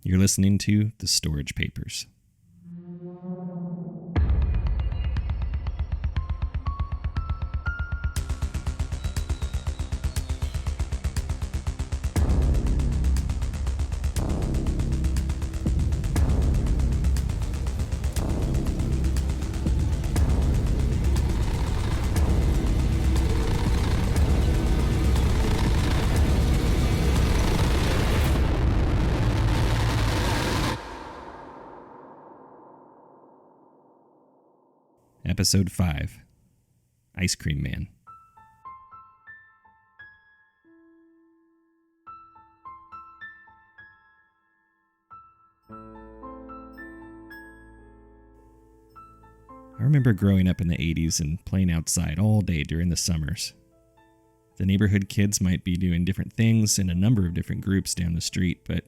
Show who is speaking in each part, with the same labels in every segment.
Speaker 1: You're listening to The Storage Papers. Episode 5, Ice Cream Man. I remember growing up in the 80s and playing outside all day during the summers. The neighborhood kids might be doing different things in a number of different groups down the street, but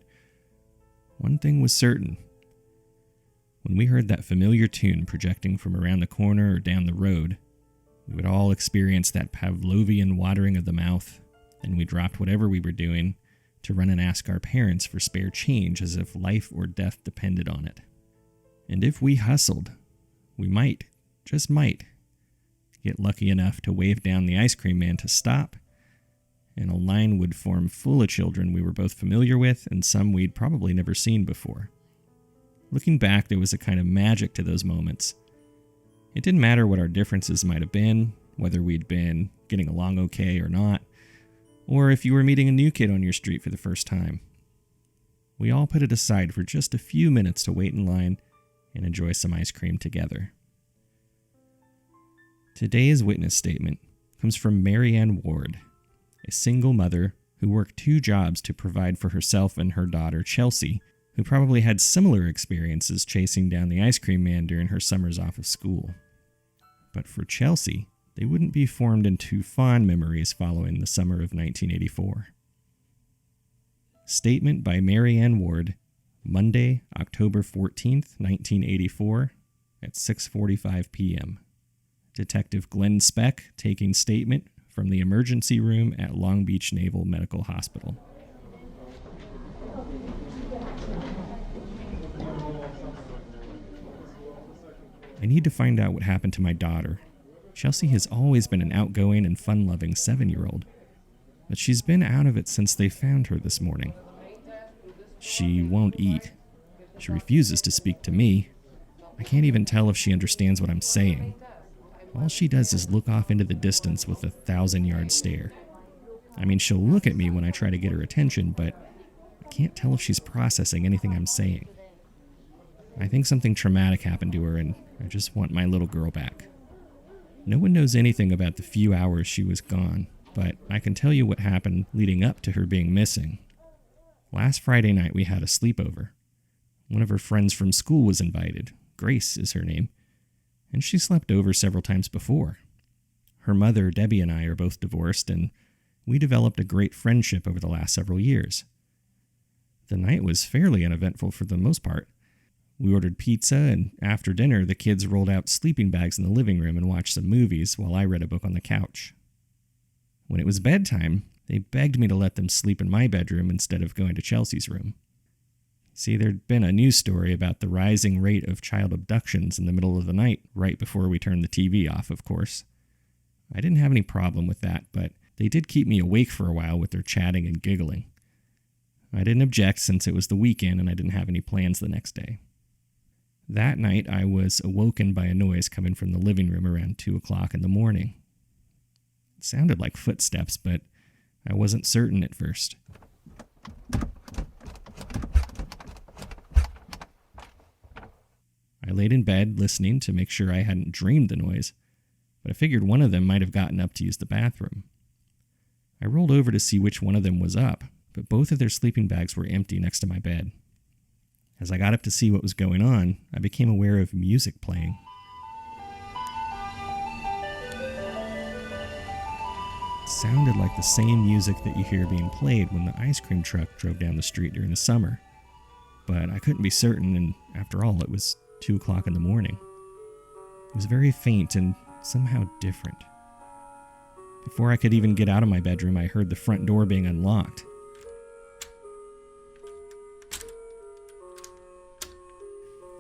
Speaker 1: one thing was certain. When we heard that familiar tune projecting from around the corner or down the road, we would all experience that Pavlovian watering of the mouth, and we dropped whatever we were doing to run and ask our parents for spare change as if life or death depended on it. And if we hustled, we might, just might, get lucky enough to wave down the ice cream man to stop, and a line would form full of children we were both familiar with and some we'd probably never seen before. Looking back, there was a kind of magic to those moments. It didn't matter what our differences might have been, whether we'd been getting along okay or not, or if you were meeting a new kid on your street for the first time. We all put it aside for just a few minutes to wait in line and enjoy some ice cream together. Today's witness statement comes from Marianne Ward, a single mother who worked 2 jobs to provide for herself and her daughter Chelsea, who probably had similar experiences chasing down the ice cream man during her summers off of school. But for Chelsea, they wouldn't be formed into fond memories following the summer of 1984. Statement by Marianne Ward, Monday, October 14th, 1984, at 6:45 p.m. Detective Glenn Speck taking statement from the emergency room at Long Beach Naval Medical Hospital. I need to find out what happened to my daughter. Chelsea has always been an outgoing and fun-loving 7-year-old, but she's been out of it since they found her this morning. She won't eat. She refuses to speak to me. I can't even tell if she understands what I'm saying. All she does is look off into the distance with a 1,000-yard stare. I mean, she'll look at me when I try to get her attention, but I can't tell if she's processing anything I'm saying. I think something traumatic happened to her, and I just want my little girl back. No one knows anything about the few hours she was gone, but I can tell you what happened leading up to her being missing. Last Friday night we had a sleepover. One of her friends from school was invited. Grace is her name, and she slept over several times before. Her mother, Debbie, and I are both divorced, and we developed a great friendship over the last several years. The night was fairly uneventful for the most part. We ordered pizza, and after dinner, the kids rolled out sleeping bags in the living room and watched some movies while I read a book on the couch. When it was bedtime, they begged me to let them sleep in my bedroom instead of going to Chelsea's room. See, there'd been a news story about the rising rate of child abductions in the middle of the night, right before we turned the TV off, of course. I didn't have any problem with that, but they did keep me awake for a while with their chatting and giggling. I didn't object since it was the weekend and I didn't have any plans the next day. That night, I was awoken by a noise coming from the living room around 2 o'clock in the morning. It sounded like footsteps, but I wasn't certain at first. I laid in bed listening to make sure I hadn't dreamed the noise, but I figured one of them might have gotten up to use the bathroom. I rolled over to see which one of them was up, but both of their sleeping bags were empty next to my bed. As I got up to see what was going on, I became aware of music playing. It sounded like the same music that you hear being played when the ice cream truck drove down the street during the summer. But I couldn't be certain, and after all, it was 2 o'clock in the morning. It was very faint and somehow different. Before I could even get out of my bedroom, I heard the front door being unlocked.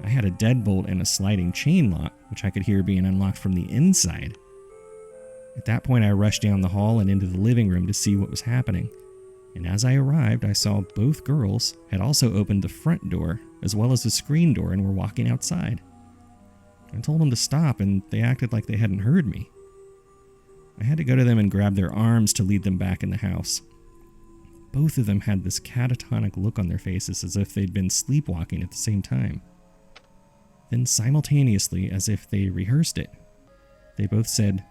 Speaker 1: I had a deadbolt and a sliding chain lock, which I could hear being unlocked from the inside. At that point, I rushed down the hall and into the living room to see what was happening. And as I arrived, I saw both girls had also opened the front door, as well as the screen door, and were walking outside. I told them to stop, and they acted like they hadn't heard me. I had to go to them and grab their arms to lead them back in the house. Both of them had this catatonic look on their faces as if they'd been sleepwalking at the same time. Then simultaneously, as if they rehearsed it, they both said,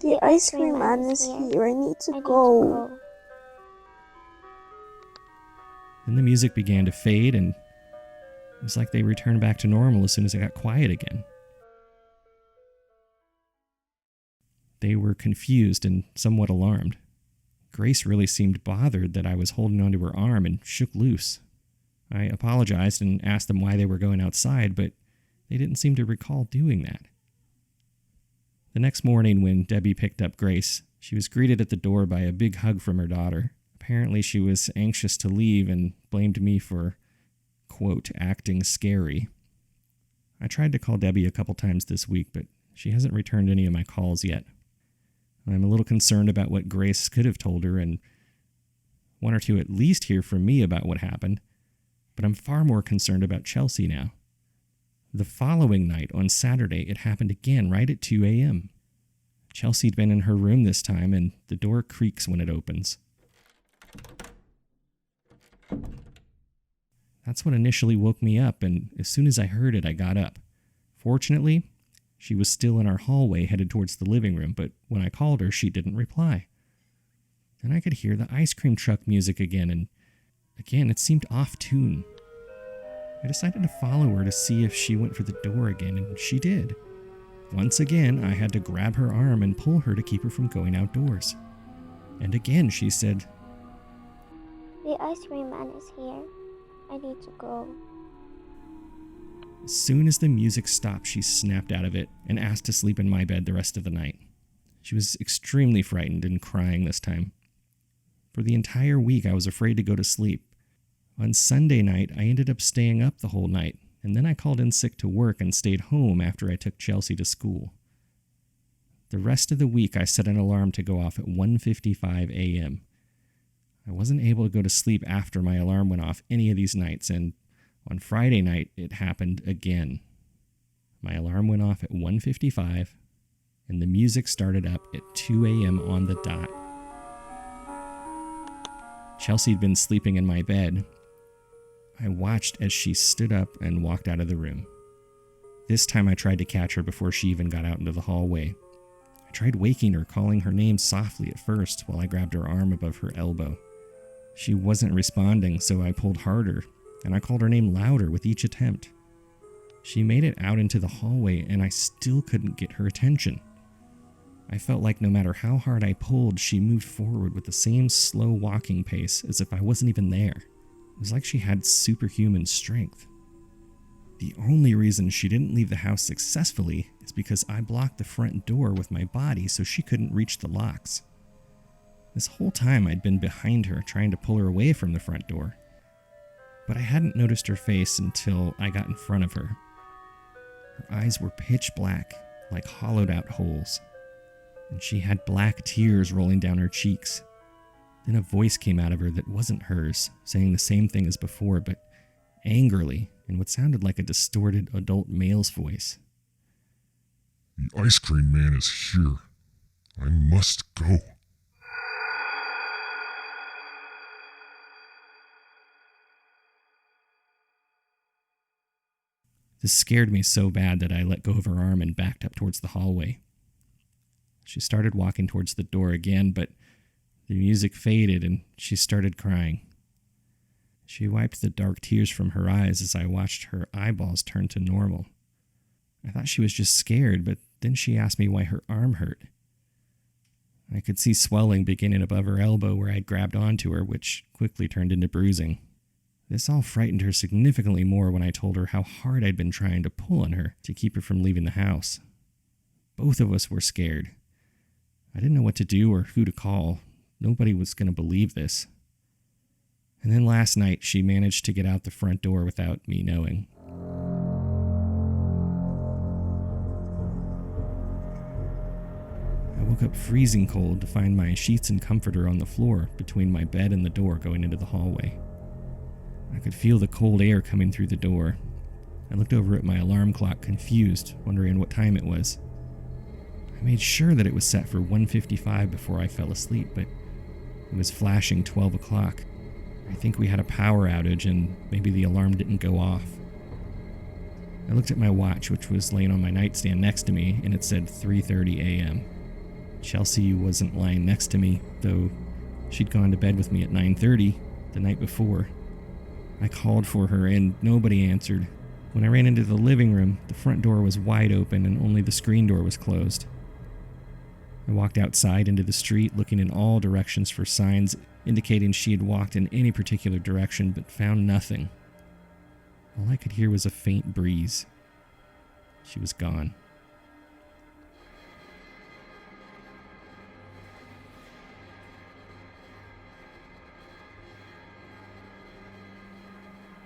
Speaker 2: "The ice cream man is here, I need to go."
Speaker 1: Then the music began to fade, and it was like they returned back to normal as soon as it got quiet again. They were confused and somewhat alarmed. Grace really seemed bothered that I was holding onto her arm and shook loose. I apologized and asked them why they were going outside, but they didn't seem to recall doing that. The next morning, when Debbie picked up Grace, she was greeted at the door by a big hug from her daughter. Apparently, she was anxious to leave and blamed me for, quote, acting scary. I tried to call Debbie a couple times this week, but she hasn't returned any of my calls yet. I'm a little concerned about what Grace could have told her, and one or two at least hear from me about what happened, but I'm far more concerned about Chelsea now. The following night, on Saturday, it happened again right at 2 a.m. Chelsea'd been in her room this time, and the door creaks when it opens. That's what initially woke me up, and as soon as I heard it, I got up. Fortunately, she was still in our hallway headed towards the living room, but when I called her, she didn't reply. Then I could hear the ice cream truck music again, and again, it seemed off-tune. I decided to follow her to see if she went for the door again, and she did. Once again, I had to grab her arm and pull her to keep her from going outdoors. And again, she said,
Speaker 2: "The ice cream man is here, I need to go."
Speaker 1: As soon as the music stopped, she snapped out of it and asked to sleep in my bed the rest of the night. She was extremely frightened and crying this time. For the entire week, I was afraid to go to sleep. On Sunday night, I ended up staying up the whole night, and then I called in sick to work and stayed home after I took Chelsea to school. The rest of the week, I set an alarm to go off at 1:55 a.m. I wasn't able to go to sleep after my alarm went off any of these nights, and on Friday night, it happened again. My alarm went off at 1:55, and the music started up at 2 a.m. on the dot. Chelsea had been sleeping in my bed. I watched as she stood up and walked out of the room. This time I tried to catch her before she even got out into the hallway. I tried waking her, calling her name softly at first while I grabbed her arm above her elbow. She wasn't responding, so I pulled harder, and I called her name louder with each attempt. She made it out into the hallway, and I still couldn't get her attention. I felt like no matter how hard I pulled, she moved forward with the same slow walking pace as if I wasn't even there. It was like she had superhuman strength. The only reason she didn't leave the house successfully is because I blocked the front door with my body so she couldn't reach the locks. This whole time I'd been behind her trying to pull her away from the front door, but I hadn't noticed her face until I got in front of her. Her eyes were pitch black, like hollowed out holes, and she had black tears rolling down her cheeks. Then a voice came out of her that wasn't hers, saying the same thing as before, but angrily, in what sounded like a distorted adult male's voice.
Speaker 3: "The ice cream man is here. I must go."
Speaker 1: This scared me so bad that I let go of her arm and backed up towards the hallway. She started walking towards the door again, but the music faded and she started crying. She wiped the dark tears from her eyes as I watched her eyeballs turn to normal. I thought she was just scared, but then she asked me why her arm hurt. I could see swelling beginning above her elbow where I'd grabbed onto her, which quickly turned into bruising. This all frightened her significantly more when I told her how hard I'd been trying to pull on her to keep her from leaving the house. Both of us were scared. I didn't know what to do or who to call. Nobody was going to believe this. And then last night, she managed to get out the front door without me knowing. woke up freezing cold to find my sheets and comforter on the floor between my bed and the door going into the hallway. I could feel the cold air coming through the door. I looked over at my alarm clock, confused, wondering what time it was. I made sure that it was set for 1:55 before I fell asleep, but it was flashing 12 o'clock. I think we had a power outage and maybe the alarm didn't go off. I looked at my watch, which was laying on my nightstand next to me, and it said 3:30 a.m. Chelsea wasn't lying next to me, though she'd gone to bed with me at 9:30 the night before. I called for her and nobody answered. When I ran into the living room, the front door was wide open and only the screen door was closed. I walked outside into the street, looking in all directions for signs indicating she had walked in any particular direction, but found nothing. All I could hear was a faint breeze. She was gone.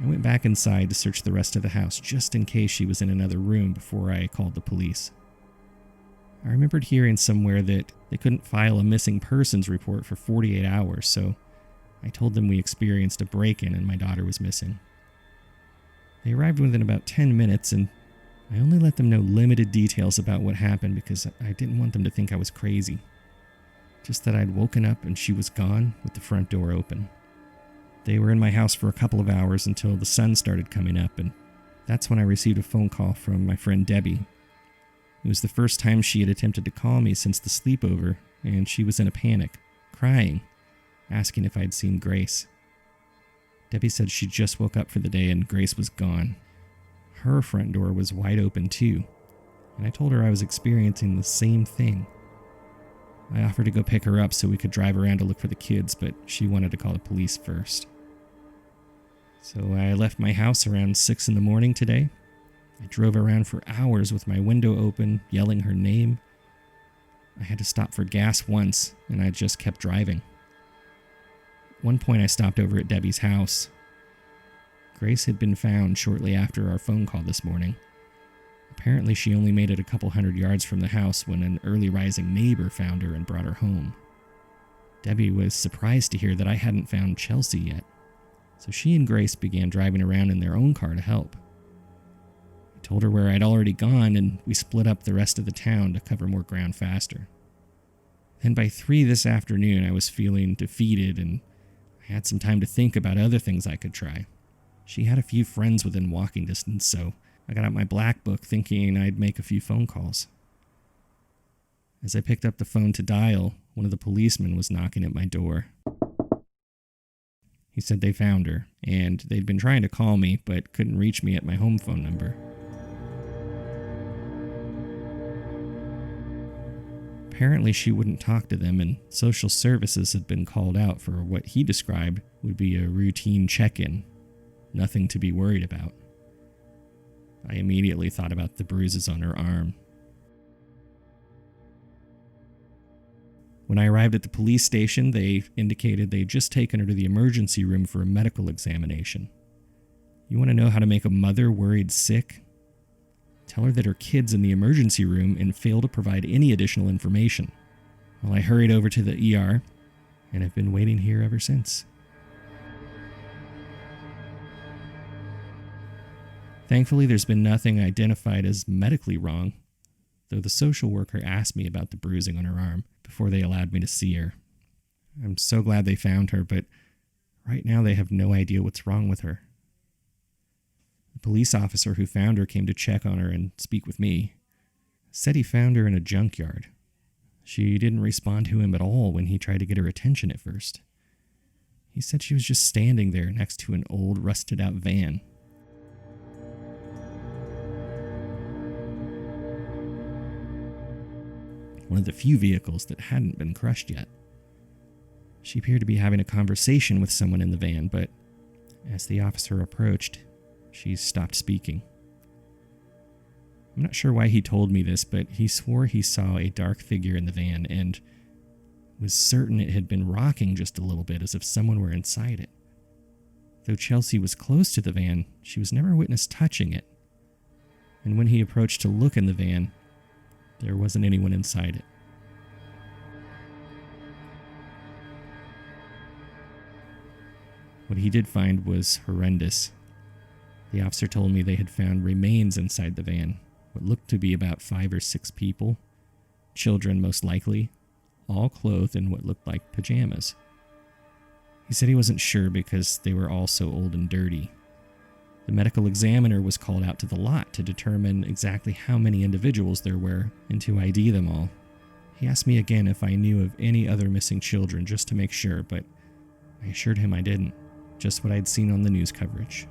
Speaker 1: I went back inside to search the rest of the house just in case she was in another room before I called the police. I remembered hearing somewhere that they couldn't file a missing persons report for 48 hours, so I told them we experienced a break-in and my daughter was missing. They arrived within about 10 minutes, and I only let them know limited details about what happened because I didn't want them to think I was crazy. Just that I'd woken up and she was gone with the front door open. They were in my house for a couple of hours until the sun started coming up, and that's when I received a phone call from my friend Debbie. It was the first time she had attempted to call me since the sleepover, and she was in a panic, crying, asking if I'd seen Grace. Debbie said she just woke up for the day and Grace was gone. Her front door was wide open too, and I told her I was experiencing the same thing. I offered to go pick her up so we could drive around to look for the kids, but she wanted to call the police first. So I left my house around 6 in the morning today. I drove around for hours with my window open, yelling her name. I had to stop for gas once, and I just kept driving. At one point I stopped over at Debbie's house. Grace had been found shortly after our phone call this morning. Apparently she only made it a couple hundred yards from the house when an early rising neighbor found her and brought her home. Debbie was surprised to hear that I hadn't found Chelsea yet, so she and Grace began driving around in their own car to help. I told her where I'd already gone, and we split up the rest of the town to cover more ground faster. Then by 3 this afternoon, I was feeling defeated, and I had some time to think about other things I could try. She had a few friends within walking distance, so I got out my black book thinking I'd make a few phone calls. As I picked up the phone to dial, one of the policemen was knocking at my door. He said they found her, and they'd been trying to call me, but couldn't reach me at my home phone number. Apparently she wouldn't talk to them, and social services had been called out for what he described would be a routine check-in. Nothing to be worried about. I immediately thought about the bruises on her arm. When I arrived at the police station, they indicated they'd just taken her to the emergency room for a medical examination. You want to know how to make a mother worried sick? Tell her that her kid's in the emergency room and fail to provide any additional information. Well, I hurried over to the ER, and I've been waiting here ever since. Thankfully, there's been nothing identified as medically wrong, though the social worker asked me about the bruising on her arm before they allowed me to see her. I'm so glad they found her, but right now they have no idea what's wrong with her. The police officer who found her came to check on her and speak with me. Said he found her in a junkyard. She didn't respond to him at all when he tried to get her attention at first. He said she was just standing there next to an old, rusted-out van. One of the few vehicles that hadn't been crushed yet. She appeared to be having a conversation with someone in the van, but as the officer approached, she stopped speaking. I'm not sure why he told me this, but he swore he saw a dark figure in the van and was certain it had been rocking just a little bit as if someone were inside it. Though Chelsea was close to the van, she was never witnessed touching it. And when he approached to look in the van, there wasn't anyone inside it. What he did find was horrendous. The officer told me they had found remains inside the van, what looked to be about 5 or 6 people, children most likely, all clothed in what looked like pajamas. He said he wasn't sure because they were all so old and dirty. The medical examiner was called out to the lot to determine exactly how many individuals there were and to ID them all. He asked me again if I knew of any other missing children just to make sure, but I assured him I didn't, just what I'd seen on the news coverage.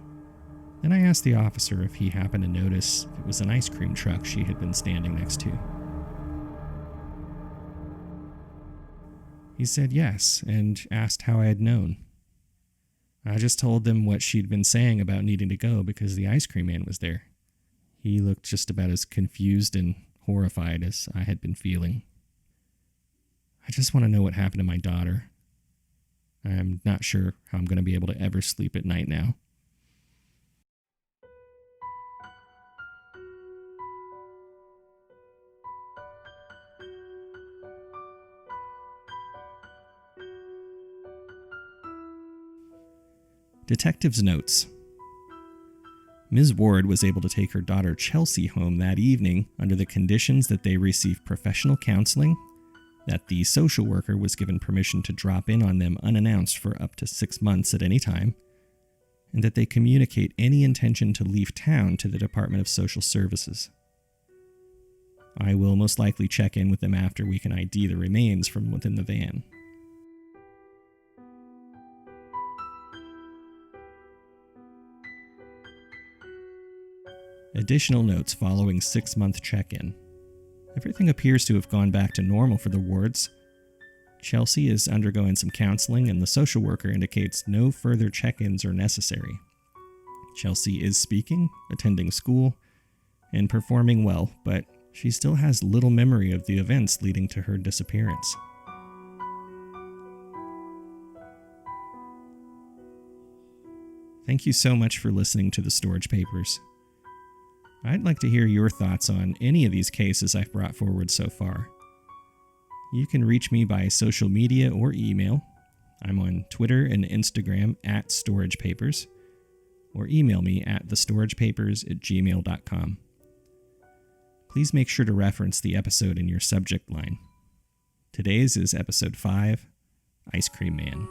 Speaker 1: Then I asked the officer if he happened to notice if it was an ice cream truck she had been standing next to. He said yes, and asked how I had known. I just told them what she'd been saying about needing to go because the ice cream man was there. He looked just about as confused and horrified as I had been feeling. I just want to know what happened to my daughter. I'm not sure how I'm going to be able to ever sleep at night now. Detective's notes. Ms. Ward was able to take her daughter Chelsea home that evening under the conditions that they receive professional counseling, that the social worker was given permission to drop in on them unannounced for up to 6 months at any time, and that they communicate any intention to leave town to the Department of Social Services. I will most likely check in with them after we can ID the remains from within the van. Additional notes following 6-month check-in. Everything appears to have gone back to normal for the Wards. Chelsea is undergoing some counseling, and the social worker indicates no further check-ins are necessary. Chelsea is speaking, attending school, and performing well, but she still has little memory of the events leading to her disappearance. Thank you so much for listening to the Storage Papers. I'd like to hear your thoughts on any of these cases I've brought forward so far. You can reach me by social media or email. I'm on Twitter and Instagram at storagepapers, or email me at thestoragepapers@gmail.com. Please make sure to reference the episode in your subject line. Today's is episode 5, Ice Cream Man.